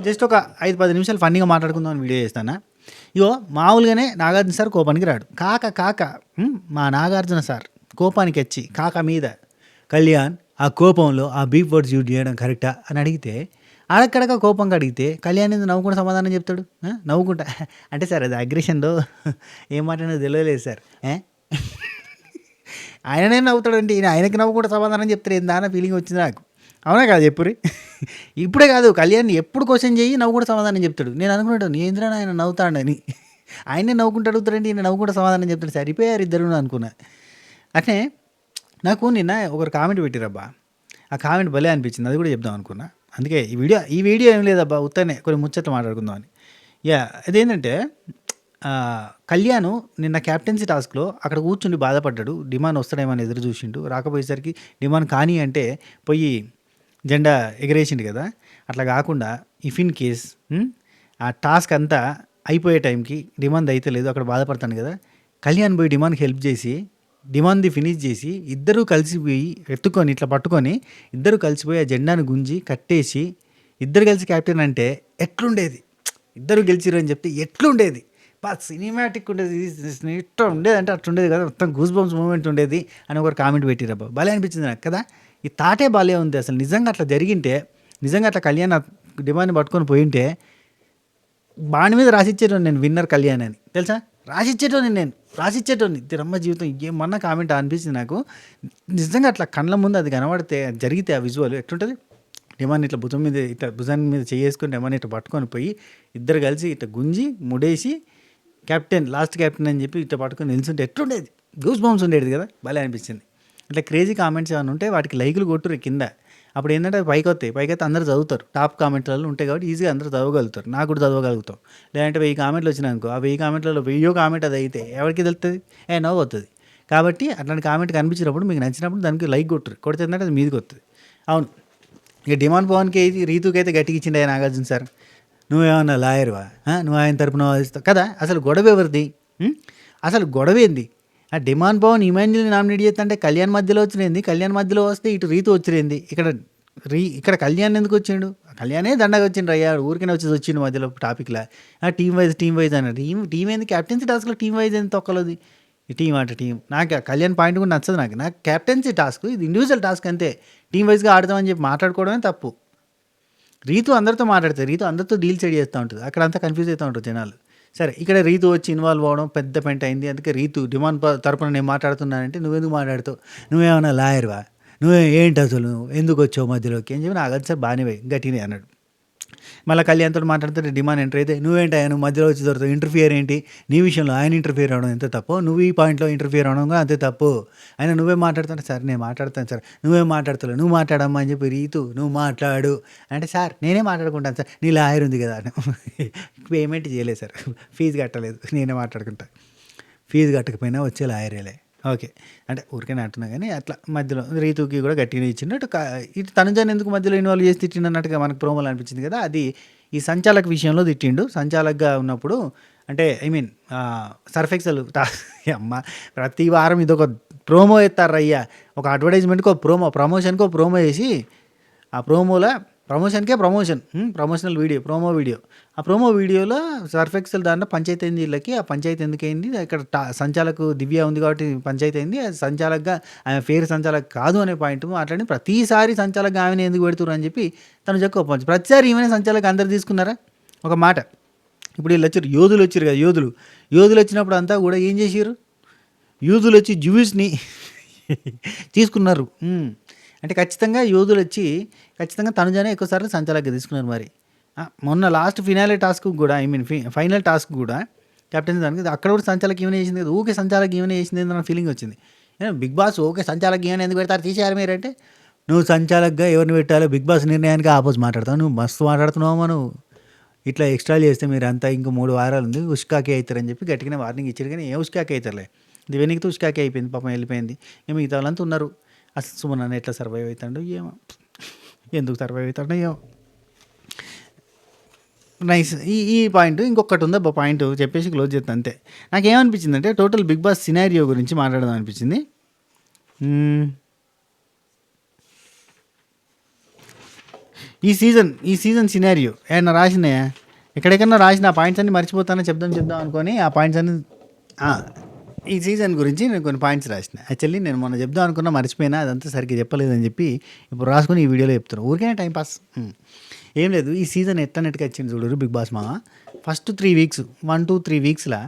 Just ఒక 5-10 నిమిషాలు ఫన్నీగా మాట్లాడుకుందాం అని వీడియో చేస్తానా. ఇగో మామూలుగానే నాగార్జున సార్ కోపానికి రాడు. కాక మా నాగార్జున సార్ కోపానికి వచ్చి కాక మీద కళ్యాణ్ ఆ కోపంలో ఆ బీప్ వర్డ్స్ యూజ్ చేయడం కరెక్టా అని అడిగితే, అడక్కడక కోపంగా అడిగితే కళ్యాణ్ ఎందుకు నవ్వుకుంటూ సమాధానం చెప్తాడు. నవ్వుకుంటా అంటే సార్ అది అగ్రెషన్లో ఏం మాట్లాడినో తెలియలేదు సార్. ఆయననే నవ్వుతాడంటే ఆయనకి నవ్వుకుంటూ సమాధానం చెప్తారు ఏందా అన్న ఫీలింగ్ వచ్చింది నాకు. అవునా కాదు చెప్పురి. ఇప్పుడే కాదు కళ్యాణ్ ఎప్పుడు క్వశ్చన్ చేయి నవ్వుకుంటూ సమాధానం చెప్తాడు. నేను అనుకున్నాడు ఏంద్రా ఆయన నవ్వుతాడని. ఆయనే నవ్వుకుంటూ అడుగుతాడంటే ఈయన నవ్వుకుంటూ సమాధానం చెప్తాడు. సరిపోయారు ఇద్దరు అనుకున్నా. అట్నే నాకు నిన్న ఒకరు కామెంట్ పెట్టిరబ్బా, ఆ కామెంట్ భలే అనిపించింది, అది కూడా చెప్దాం అనుకున్నా. అందుకే ఈ వీడియో ఏం లేదబ్బా, ఉత్తనే కొన్ని ముచ్చట్లు మాట్లాడుకుందామని. అదేంటంటే కళ్యాణ్ నిన్న క్యాప్టెన్సీ టాస్క్లో అక్కడ కూర్చుండి బాధపడ్డాడు. డిమాండ్ వస్తాడేమని ఎదురు చూసిండు, రాకపోయేసరికి డిమాండ్ కానీ అంటే పోయి జెండా ఎగరేసిండు కదా. అట్లా కాకుండా ఇఫ్ ఇన్ కేస్ ఆ టాస్క్ అంతా అయిపోయే టైంకి డిమాండ్ అయితే లేదు, అక్కడ బాధపడతాను కదా, కళ్యాణ్ పోయి డిమాండ్కి హెల్ప్ చేసి డిమాండ్ది ఫినిష్ చేసి ఇద్దరూ కలిసిపోయి ఎత్తుకొని ఇట్లా పట్టుకొని ఇద్దరు కలిసిపోయి ఆ జెండాను గుంజి కట్టేసి ఇద్దరు కలిసి క్యాప్టెన్ అంటే ఎట్లుండేది, ఇద్దరు గెలిచిరు అని చెప్తే ఎట్లుండేది, సినిమాటిక్ ఉండేది, ఇష్టం ఉండేది అంటే అట్లుండేది కదా, మొత్తం గూస్ బంప్స్ మూమెంట్ ఉండేది అని ఒకరు కామెంట్ పెట్టిరబ్బా. భలే అనిపించింది నాకు కదా. ఈ తాటే బాలే ఉంది. అసలు నిజంగా అట్లా జరిగింటే, నిజంగా అట్లా కళ్యాణ్ డిమాండ్ని పట్టుకొని పోయింటే బాణి మీద రాసిచ్చేటోని నేను విన్నర్ కళ్యాణ్ అని తెలుసా. రాసిచ్చేటోని తిరమ్మ జీవితం ఏమన్నా కామెంట్ అనిపించింది నాకు. నిజంగా అట్లా కళ్ళ ముందు అది కనబడితే జరిగితే ఆ విజువల్ ఎట్లుంటుంది. డిమాండ్ ఇట్లా భుజాన్ని మీద చేసుకొని డిమాండ్ ఇట్లా పట్టుకొని పోయి ఇద్దరు కలిసి ఇట్లా గుంజి ముడేసి కెప్టెన్ లాస్ట్ కెప్టెన్ అని చెప్పి ఇట్లా పట్టుకొని నిల్చుంటే ఎట్లుండేది, గూస్ బంప్స్ ఉండేది కదా. భలే అనిపించింది. ఇట్లా క్రేజీ కామెంట్స్ ఏమైనా ఉంటే వాటికి లైకులు కొట్టురు కింద. అప్పుడు ఏంటంటే పైకి వస్తాయి అందరూ చదువుతారు. టాప్ కామెంట్లలో ఉంటాయి కాబట్టి ఈజీగా అందరూ చదవగలుగుతారు. నాకు కూడా చదవగలుగుతాం. లేదంటే 1000 కామెంట్లు వచ్చినాయనుకో, ఆ 1000 కామెంట్లలో 1000 కామెంట్ అది అయితే ఎవరికి తెలుస్తుంది, నవ్వు వస్తుంది. కాబట్టి అట్లాంటి కామెంట్ కనిపించినప్పుడు మీకు నచ్చినప్పుడు దానికి లైక్ కొట్టురు, కొడితే ఏంటంటే అది మీదకి వస్తుంది. అవును, ఇక డిమాండ్ పవన్కి రీతుకి అయితే గట్టిగా ఇచ్చిండే నాగార్జున సార్. నువ్వేమన్నా లాయర్వా, నువ్వు ఆయన తరపున వాదిస్తావు కదా. అసలు గొడవ ఎవరిది, అసలు గొడవ ఏంది? ఆ డిమాండ్ పవన్ ఇమాన్యుల్ని నామినేట్ చేస్తుంటే కళ్యాణ్ మధ్యలో వచ్చింది, కళ్యాణ్ మధ్యలో వస్తే ఇటు రీతు వచ్చింది. ఇక్కడ కళ్యాణ్ ఎందుకు వచ్చిండు, కళ్యాణే దండగా వచ్చిండు అయ్యా, ఊరికనే వచ్చిండు మధ్యలో టాపిక్లా. టీం వైజ్ అన్నాడు. టీం ఏంది క్యాప్టెన్సీ టాస్క్లో టీం వైజ్ ఎంత తొక్కలది. టీం నాకు కళ్యాణ్ పాయింట్ కూడా నచ్చదు. నాకు క్యాప్టెన్సీ టాస్క్ ఇది ఇండివిజువల్ టాస్క్ అంతే. టీం వైజ్గా ఆడతామని చెప్పి మాట్లాడుకోవడమే తప్పు. రీతు అందరితో మాట్లాడుతుంది, రీతు అందరితో డీల్ సైడ్ చేస్తూ ఉంటుంది, అక్కడ అంతా కన్ఫ్యూజ్ అవుతూ ఉంటారు జనాలు. సరే, ఇక్కడ రీతు వచ్చి ఇన్వాల్వ్ అవ్వడం పెద్ద పెంట అయింది. అందుకే రీతు డిమాండ్ తరపున నేను మాట్లాడుతున్నానంటే నువ్వెందుకు మాట్లాడుతావు, నువ్వేమన్నా లాయర్వా, ఏంటి అసలు ఎందుకు వచ్చావు మధ్యలోకి అని చెప్పి నాకు సార్ బాగానే గట్టినే అన్నాడు. మళ్ళీ కళ్యాణ్తో మాట్లాడుతుంటే డిమాండ్ ఎంటర్ అయితే నువ్వు మధ్యలో వచ్చి దొరుకుతావు, ఇంటర్ఫియర్ ఏంటి, నీ విషయంలో ఆయన ఇంటర్ఫియర్ అవడం ఎంత తప్పు, నువ్వు ఈ పాయింట్లో ఇంటర్ఫియర్ అవడం కూడా అంతే తప్పు. ఆయన నువ్వే మాట్లాడుతుంటే సార్ నేను మాట్లాడతాను సార్, నువ్వే మాట్లాడతావు, నువ్వు మాట్లాడమ్మా అని చెప్పి రీతు నువ్వు మాట్లాడు అంటే సార్ నేనే మాట్లాడుకుంటాను సార్, నీ లాయర్ ఉంది కదా. పేమెంట్ చేయలేదు సార్, ఫీజు కట్టలేదు, నేనే మాట్లాడుకుంటా. ఫీజు కట్టకపోయినా వచ్చే లాయరేలే. ఓకే అంటే ఊరికైనా అంటున్నా కానీ అట్లా మధ్యలో రీతుకి కూడా గట్టిగా ఇచ్చినట్టు ఇటు తనుజాన్ని ఎందుకు మధ్యలో ఇన్వాల్వ్ చేసి తిట్టిండన్నట్టుగా మనకు ప్రోమోలు అనిపించింది కదా. అది ఈ సంచాలక విషయంలో తిట్టిండు. సంచాలకగా ఉన్నప్పుడు అంటే సర్ఫ్ ఎక్సెల్ అమ్మ ప్రతి వారం ఇదొక ప్రోమో ఎత్తారయ్యా. ఒక అడ్వర్టైజ్మెంట్కి ఒక ప్రమోషన్కి ఒక ప్రోమో వేసి ఆ ప్రమోషన్కే ప్రమోషనల్ ప్రోమో వీడియో. ఆ ప్రోమో వీడియోలో సర్ఫ్ ఎక్సెల్ దాంట్లో పంచాయతీ అయింది వీళ్ళకి. ఆ పంచాయతీ ఎందుకైంది, ఇక్కడ సంచాలకు దివ్య ఉంది కాబట్టి పంచాయతీ అయింది, సంచాలకగా ఆమె ఫేర్ సంచాలక కాదు అనే పాయింట్ మాట్లాడి ప్రతిసారి సంచాలకగా ఆమెను ఎందుకు పెడుతున్నారు అని చెప్పి తను ఒప్పంది. ప్రతిసారి ఈమెనే సంచాలక అందరు తీసుకున్నారా ఒక మాట. ఇప్పుడు వీళ్ళు వచ్చారు, యోధులు వచ్చారు కదా, యోధులు వచ్చినప్పుడు అంతా కూడా ఏం చేసారు, యూదులు వచ్చి జూయిస్ని తీసుకున్నారు. అంటే ఖచ్చితంగా యోధులు వచ్చి ఖచ్చితంగా తనుజానే ఎక్కువసార్లు సంచాలకగా తీసుకున్నారు. మరి మొన్న లాస్ట్ ఫినాలే టాస్క్ కూడా ఫైనల్ టాస్క్ కూడా కెప్టెన్సీ దానికి అక్కడ కూడా సంచాలక ఈవెన్ వేసింది కదా, ఊకే సంచాలక ఈవెన్ వేసింది నా ఫీలింగ్ వచ్చింది. బిగ్ బాస్ ఓకే సంచాలక ఈవెన్ ఎందుకు పెడతారు తీసేయాలి మీరంటే, నువ్వు సంచాలకగా ఎవరిని పెట్టాలో బిగ్ బాస్ నిర్ణయానికి ఆపోజిట్ మాట్లాడతావు. నువ్వు మస్తు మాట్లాడుతున్నావు, నువ్వు ఇట్లా ఎక్స్ట్రా చేస్తే మీరు అంతా ఇంకో 3 వారాలు ఉంది ఉష్కాకే అవుతారని చెప్పి గట్టిగానే వార్నింగ్ ఇచ్చారు. కానీ ఉష్కాకే అవుతారులే, దివ్యనికితో ఉష్కాకే అయిపోయింది, పాపం వెళ్ళిపోయింది. మిగతా వాళ్ళంతా ఉన్నారు. అసలు సుమన్ ఎట్లా సర్వైవ్ అవుతాడో ఏమో, ఎందుకు సర్వైవ్ అవుతాడో ఏమో. నైస్. ఈ పాయింట్ ఇంకొకటి ఉందా పాయింట్ చెప్పేసి క్లోజ్ చేస్తాను అంతే. నాకేమనిపించింది అంటే టోటల్ బిగ్ బాస్ సినారియో గురించి మాట్లాడదాం అనిపించింది. ఈ సీజన్ సినారియో ఏమన్నా రాసినాయా? ఎక్కడెక్కడన్నా రాసిన ఆ పాయింట్స్ అన్ని మర్చిపోతానో చెప్దాం అనుకొని ఆ పాయింట్స్ అన్ని ఆ, ఈ సీజన్ గురించి నేను కొన్ని పాయింట్స్ రాసిన. యాక్చువల్లీ నేను మొన్న చెప్దాం అనుకున్నా మర్చిపోయినా, అదంతా సరిగ్గా చెప్పలేదని చెప్పి ఇప్పుడు రాసుకొని ఈ వీడియోలో చెప్తున్నాను. ఊరికే టైం పాస్. ఏం లేదు, ఈ సీజన్ ఎట్లా నెట్గా వచ్చింది చూడరు బిగ్ బాస్ మామ. ఫస్ట్ 3 వీక్స్ 1 to 3 వీక్స్లో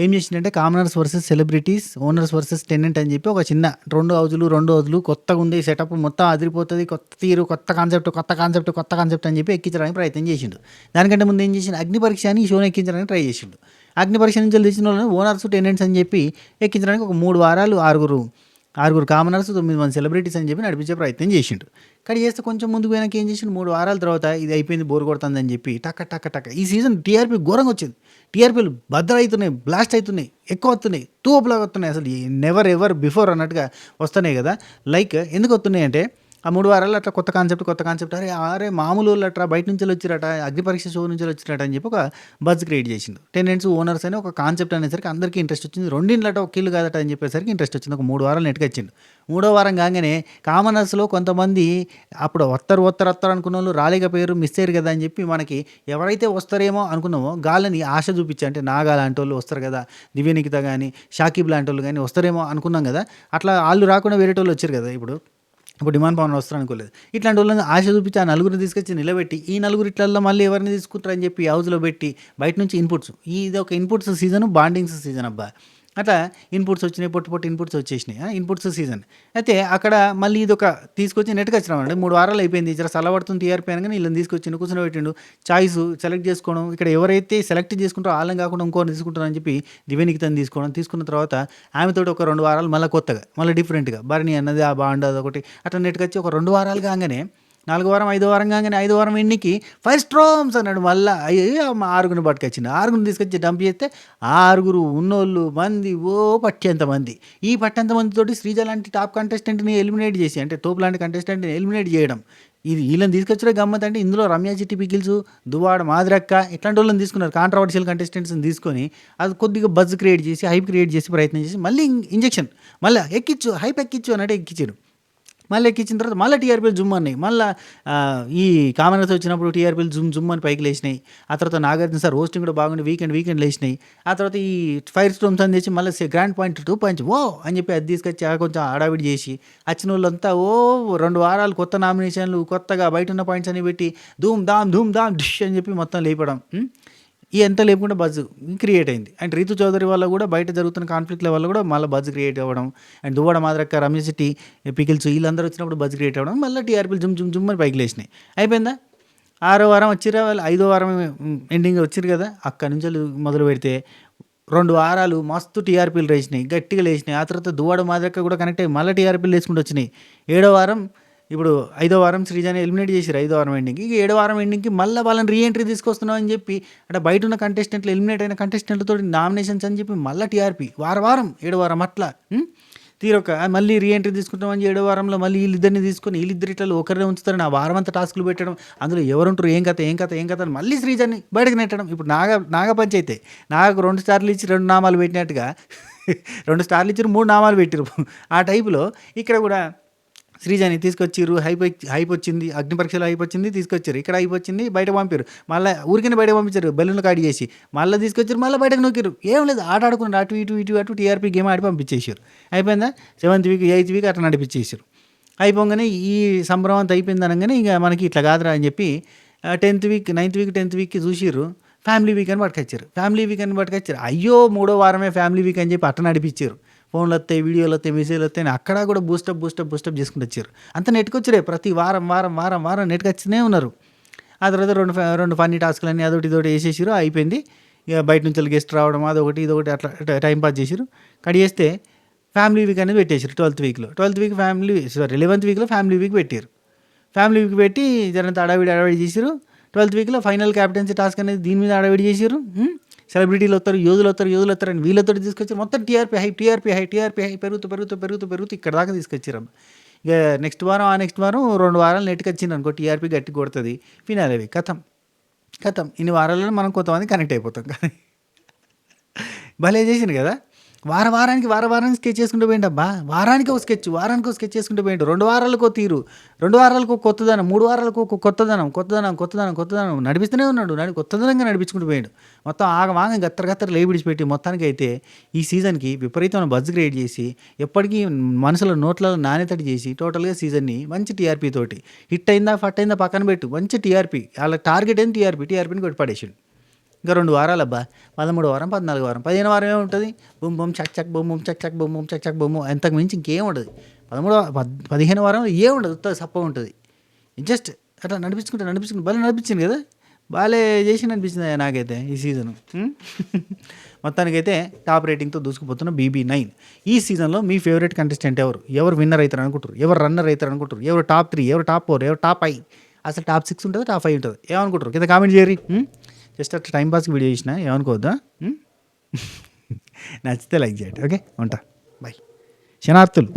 ఏం చేసిందంటే commoners versus celebrities, owners versus tenant అని చెప్పి ఒక చిన్న 2 హౌజులు కొత్తగా ఉంది, సెటప్ మొత్తం అదిరిపోతుంది, కొత్త తీరు, కొత్త కాన్సెప్ట్ అని చెప్పి ఎక్కించడానికి ప్రయత్నం చేసిండు. దానికంటే ముందు ఏం చేసిండు, అగ్ని పరీక్ష అని ఈ షోని ఎక్కించడానికి ట్రై చేసిండు. అగ్ని పరీక్ష నుంచి తెచ్చిన వాళ్ళని ఓనర్స్ టెనెంట్స్ అని చెప్పి ఎక్కించడానికి ఒక 3 వారాలు ఆరుగురు కామనర్స్ 9 మంది సెలబ్రిటీస్ అని చెప్పి నడిపించే ప్రయత్నం చేసిండు. కానీ చేస్తే కొంచెం ముందుకు పోయినాక ఏం చేసిండు, 3 వారాల తర్వాత ఇది అయిపోయింది, బోర్ కొడుతుందని చెప్పి టక్క ఈ సీజన్ టీఆర్పీ ఘోరంగా వచ్చింది. టీఆర్పీలు బద్దలు అవుతున్నాయి, బ్లాస్ట్ అవుతున్నాయి, ఎక్కువ వస్తున్నాయి, తూపులాగా వస్తున్నాయి, అసలు నెవర్ ఎవర్ బిఫోర్ అన్నట్టుగా వస్తున్నాయి కదా. లైక్ ఎందుకు వస్తున్నాయి అంటే ఆ 3 వారాలు అట్లా కొత్త కాన్సెప్ట్ అరే మామూలు వాళ్ళు అట్లా బయట నుంచి వచ్చిరట, అగ్ని పరీక్ష షో నుంచి వచ్చిరట అని చెప్పి ఒక బజ్ క్రియేట్ చేసిండు. టెనెంట్స్ ఓనర్స్ అని ఒక కాన్సెప్ట్ అనేసరికి అందరికీ ఇంట్రెస్ట్ వచ్చింది. రెండింటిలో ఒక కిల్లు కాదట అని చెప్పేసరికి ఇంట్రెస్ట్ వచ్చింది. ఒక 3 వారాలు నెట్టుకొచ్చిండు. 3వ వారం కాగానే కామనర్స్లో కొంతమంది అప్పుడు వస్తారు అనుకున్న వాళ్ళు రాలేకపోయారు, మిస్ అయ్యారు కదా అని చెప్పి మనకి ఎవరైతే వస్తారేమో అనుకున్నామో గాలని ఆశ చూపించి, అంటే నాగా లాంటి వాళ్ళు వస్తారు కదా, దివ్యనికిత కానీ షాకిబ్ లాంటి వాళ్ళు కానీ వస్తారేమో అనుకున్నాం కదా, అట్లా వాళ్ళు రాకుండా వేరే వాళ్ళు వచ్చారు కదా. ఇప్పుడు డిమాండ్ పవన్ వస్తారు అనుకోలేదు. ఇట్లాంటి వాళ్ళని ఆశ చూపించి ఆ నలుగురిని తీసుకొచ్చి నిలబెట్టి ఈ నలుగురు ఇట్లల్లో మళ్ళీ ఎవరిని తీసుకుంటారని చెప్పి హౌస్లో పెట్టి బయట నుంచి ఇన్పుట్స్, ఇది ఒక ఇన్పుట్స్ సీజన్, బాండింగ్స్ సీజన్ అబ్బా. అట్లా ఇన్పుట్స్ వచ్చినాయి, పొట్టు ఇన్పుట్స్ వచ్చేసినాయి. ఇన్పుట్స్ సీజన్ అయితే అక్కడ మళ్ళీ ఇది ఒక తీసుకొచ్చి నెట్కి వచ్చినామండి. 3 వారాలు అయిపోయింది, జర సలవడుతుంది టీఆర్పీ అనగానే వీళ్ళని తీసుకొచ్చి కూర్చొని పెట్టిండు. చాయిస్ సెలెక్ట్ చేసుకోవడం, ఇక్కడ ఎవరైతే సెలెక్ట్ చేసుకుంటారో వాళ్ళని కాకుండా ఇంకోని తీసుకుంటారని చెప్పి దివ్యనికితని తీసుకున్న తర్వాత ఆమెతో ఒక 2 వారాలు మళ్ళీ కొత్తగా మళ్ళీ డిఫరెంట్గా భరణి అన్నది ఆ బాండ్ అదొకటి అట్లా నెట్కి వచ్చి ఒక 2 వారాలు కాగానే 4వ వారం 5వ వారం కాగానే 5వ వారం ఎన్నికి 5 స్ట్రోమ్స్ అన్నాడు. మళ్ళీ అయ్యో 6గురిని పట్టుకొచ్చిండు. 6గురిని తీసుకొచ్చి డంప్ చేస్తే 6 ఉన్నోళ్ళు మంది పట్టేంత మంది. ఈ పట్టేంత మందితోటి శ్రీజ లాంటి టాప్ కంటెస్టెంట్ని ఎలిమినేట్ చేసి, అంటే తోపు లాంటి కంటెస్టెంట్ని ఎలిమినేట్ చేయడం, ఇది వీళ్ళని తీసుకొచ్చే గమ్మత్. అంటే ఇందులో రమ్య చిట్టి పికిల్స్, దువ్వాడ మాదిరక్క ఇట్లాంటి వాళ్ళని తీసుకున్నారు, కాంట్రవర్షియల్ కంటెస్టెంట్స్ని తీసుకొని అది కొద్దిగా బజ్ క్రియేట్ చేసి, హైప్ క్రియేట్ చేసి ప్రయత్నం చేసి మళ్ళీ ఇంజెక్షన్, మళ్ళీ ఎక్కించు హైప్ ఎక్కించు అన్నట్టు ఎక్కించారు. మళ్ళీ ఎక్కించిన తర్వాత మళ్ళీ టీఆర్పీలు జుమ్ అన్నాయి. మళ్ళీ ఈ కామనర్స్ వచ్చినప్పుడు టీఆర్పీలు జుమ్ అని పైకి లేచినాయి. ఆ తర్వాత నాగార్జున సార్ రోస్టింగ్ కూడా బాగుండి వీకెండ్ లేచినాయి. ఆ తర్వాత ఈ ఫైర్ స్టోమ్స్ అని తెచ్చి మళ్ళీ గ్రాండ్ పాయింట్ 2 పాయింట్స్ అని చెప్పి అది తీసుకొచ్చి కొంచెం హడావిడి చేసి వచ్చిన వాళ్ళంతా 2 వారాలు కొత్త నామినేషన్లు, కొత్తగా బయట ఉన్న పాయింట్స్ అని పెట్టి ధూమ్ ధామ్ డిష్ అని చెప్పి మొత్తం లేపడం. ఈ ఎంత లేకుండా బజ్ క్రియేట్ అయింది. అండ్ రీతు చౌదరి వల్ల కూడా బయట జరుగుతున్న కాన్ఫ్లిక్ట్ల వల్ల కూడా మళ్ళీ బజ్ క్రియేట్ అవ్వడం. అండ్ దువ్వాడ మాదిరక్క, రమ్య శెట్టి, పికిల్స్ వీళ్ళందరూ వచ్చినప్పుడు బజ్ క్రియేట్ అవ్వడం, మళ్ళీ టీఆర్పీలు జుమ్ అని పైకి లేచినాయి. అయిపోయిందా? 6వ వారం వచ్చిరా వాళ్ళు, 5వ వారం ఎండింగ్ వచ్చిరు కదా. అక్కడి నుంచి మొదలు పెడితే 2 వారాలు మస్తు టీఆర్పీలు లేచినాయి, గట్టిగా లేచినాయి. ఆ తర్వాత దువ్వాడ మాదిరక్క కూడా కనెక్ట్ అయ్యి మళ్ళీ టీఆర్పీలు వేసుకుంటూ వచ్చినాయి. 7వ వారం ఇప్పుడు 5వ వారం శ్రీజాని ఎలిమినేట్ చేశారు 5వ వారం ఎండింగ్కి. ఇక 7వ వారం ఎండింగ్కి మళ్ళీ వాళ్ళని రీఎంట్రీ తీసుకొస్తున్నాం అని చెప్పి, అంటే బయట ఉన్న కంటెస్టెంట్లు ఎలిమినేట్ అయిన కంటెస్టెంట్లతో నామినేషన్స్ అని చెప్పి మళ్ళీ టీఆర్పీ వారం 7వ వారం అట్లా తీరొక మళ్ళీ రీఎంట్రీ తీసుకుంటామని 7వ వారంలో మళ్ళీ వీళ్ళిద్దరిని తీసుకొని వీళ్ళిద్దరి ఇట్లా ఒకరినే ఉంచుతారని ఆ వారం అంతా టాస్కులు పెట్టడం, అందులో ఎవరుంటారు ఏం కథ అని మళ్ళీ శ్రీజాన్ని బయటకు నెట్టడం. ఇప్పుడు నాగ పంచాయితే నాకు 2 స్టార్లు ఇచ్చి 2 నామాలు పెట్టినట్టుగా 2 స్టార్లు ఇచ్చి 3 నామాలు పెట్టిరు. ఆ టైపులో ఇక్కడ కూడా శ్రీజాని తీసుకొచ్చిర్రు, హైప్ వచ్చింది, అగ్ని పరీక్షలో హైప్ వచ్చింది, తీసుకొచ్చారు. ఇక్కడ హైప్ వచ్చింది, బయట పంపారు. మళ్ళీ ఊరికనే బయట పంపించారు, బెలూన్లు కాడి చేసి మళ్ళీ తీసుకొచ్చారు, మళ్ళీ బయటకు నొక్కారు. ఏం లేదు, ఆడుకున్నారు, అటు టీఆర్పీ గేమ్ ఆడి పంపించేసారు. అయిపోయిందా? 7th వీక్ 8th వీక్ అట్లా నడిపించేసారు. అయిపోగానే ఈ సంబరం అంతా అయిపోయింది అనగానే ఇక మనకి ఇట్లా కాదురా అని చెప్పి 9th వీక్ 10th వీక్కి చూసిర్రు, ఫ్యామిలీ వీక్ అని పట్టుకొచ్చారు. అయ్యో 3వ వారమే ఫ్యామిలీ వీక్ అని చెప్పి అట్లా నడిపించారు. ఫోన్లు వస్తాయి, వీడియోలు వస్తాయి, మెసేజ్లు వస్తాయి, అక్కడ కూడా బూస్టప్ చేసుకుంటూ వచ్చారు. అంత నెట్టుకొచ్చారే, ప్రతి వారం నెట్టుకొచ్చినే ఉన్నారు. ఆ తర్వాత 2 ఫన్నీ టాస్క్లు అదొకటి ఇదొకటి వేసేసారు, అయిపోయింది. ఇక బయట నుంచి గెస్ట్ రావడం అదొకటి ఇదొకటి అట్లా టైంపాస్ చేసారు. కడి చేస్తే ఫ్యామిలీ వీక్ అనేది పెట్టేశారు 11th వీక్లో. 11th వీక్లో ఫ్యామిలీ వీక్ పెట్టారు. ఫ్యామిలీ వీక్ పెట్టి జరంత అడావిడి చేసారు. 12th వీక్లో ఫైనల్ క్యాప్టెన్సీ టాస్క్ అనేది దీని మీద అడావిడి చేసారు. సెలబ్రిటీలు వస్తారు, యోధులు వస్తారు అని వీళ్ళతో తీసుకొచ్చారు. మొత్తం టీఆర్పీ హై పెరుగుతూ ఇక్కడ దాకా తీసుకొచ్చారు. ఇక నెక్స్ట్ వారం 2 వారాలు నెట్టుకొచ్చింది అనుకో, టీఆర్పీ గట్టి కొడుతుంది. ఫినాలే కథం. ఇన్ని వారాలలో మనం కొంతమంది కనెక్ట్ అయిపోతాం. కానీ భలే చేసింది కదా. వారానికి స్కెచ్ చేసుకుంటూ పోయిండు అబ్బా. వారానికి ఒక స్కెచ్ చేసుకుంటూ పోయిండు. 2 వారాలకో తీరు, 2 వారాలకు కొత్తదనం, 3 వారాలకు ఒక కొత్తదనం నడిపిస్తూనే ఉన్నాడు. కొత్తదనంగా నడిపించుకుంటూ పోయాడు. మొత్తం ఆగమాగం గత్తర లే విడిచిపెట్టి మొత్తానికి అయితే ఈ సీజన్కి విపరీతమైన బజ్ క్రియేట్ చేసి ఎప్పటికీ మనుషుల నోట్లలో నాణ్యతడి చేసి టోటల్గా సీజన్ని మంచి టీఆర్పీ తోటి హిట్ అయిందా ఫట్ అయిందా పక్కన పెట్టు, మంచి టీఆర్పీ, వాళ్ళ టార్గెట్ ఏంటి టీఆర్పీని కొట్టి పడేసాడు. ఇంకా 2 వారాలు అబ్బా, 13 వారం, 14 వారం, 15 వారం ఏముంటుంది, బొమ్మ చక్ బొమ్మ, అంతకు మించి ఇంకేం ఉండదు. 15 వారం ఏముండదు, సప్ప ఉంటుంది. జస్ట్ అట్లా నడిపించుకుంటే భలే నడిపించింది కదా, బాగాలే చేసి అనిపించింది నాకైతే ఈ సీజను. మొత్తానికైతే టాప్ రేటింగ్తో దూసుకుపోతున్న BB9. ఈ సీజన్లో మీ ఫేవరెట్ కంటెస్టెంట్ ఎవరు విన్నర్ అవుతారు అనుకుంటారు, ఎవరు రన్నర్ అవుతారు అనుకుంటారు, ఎవరు టాప్ 3, ఎవరు టాప్ 4, ఎవరు టాప్ 5, అసలు టాప్ 6 ఉంటుంది, టాప్ 5 ఉంటుంది, ఏమనుకుంటారు కింద కామెంట్ చేయరి. జస్ట్ అట్లా టైంపాస్కి వీడియో చేసిన, ఏమనుకోవద్దా. నచ్చితే లైక్ చేయండి. ఓకే, ఉంటా, బాయ్. శనార్థులు.